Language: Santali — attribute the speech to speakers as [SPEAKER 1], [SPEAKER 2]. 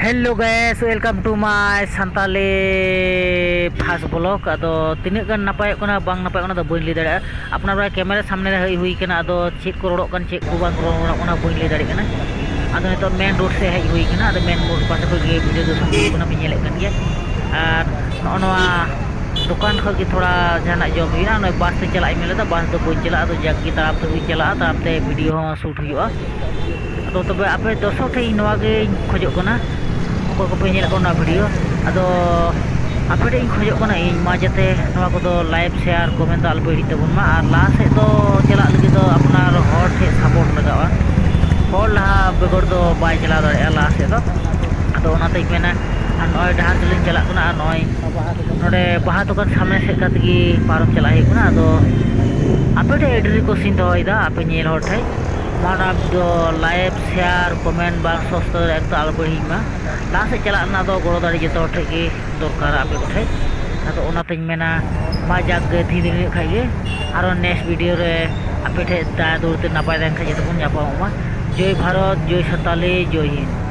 [SPEAKER 1] Hello guys welcome to my Santali fast blog अदो तीन गान नपाय बांग नपाय दो बई लै दाड़ा अपना कैमरा सामने रे हुई कना अदो चेक को रोड़क चेक को बांग रोड़ा बई लै दाड़ी कना अदो नितो मेन रोड से हज हुई कना अदो मेन रोड पास को वीडियो दो संगी को पे नेले कन गया आर नोआ दुकान खो थोड़ा जहाना जॉब हुई ना बस से चला मेले बस दो बई चला अदो जग की ताराम ते चला ताराम ते वीडियो शूट हुआ अदो तबे आपे दर्शक ठे नोआ गे खोजो कना को पे वीडियो अदो आपे खोजो कना इन मा जाते नोआ को लाइव शेयर कमेंट दो आलबे हिट तबन मा आर लाहा से दो चला लगी दो अपनार हर ठे सपोर्ट लगावा हर लाहा बेगर दो बाय चला दाड़े लाहा से दो अदो ओनाते मेना आर नय डहार तलिन चला कना नय नोडे बाहा दुकान सामने से कतगी पारम चला हे कना अदो आपे ठे एड्री को सिन दोइदा आपे नेल हर ठे माना दो लाइव शेयर कमेंट बार सस्तो एक तो आलबे हिमा लाहा से चला ना दो गड़ो दाड़ी जतो ठे के दरकार आपे को ठे अदो ओनाते मेना मा जाग धीरे धीरे खाइए आरो नेक्स्ट वीडियो रे आपे ठे दा दूरते नापाय देन खाइ जतो बन जापामा जय भारत जय संताली जय हिंद।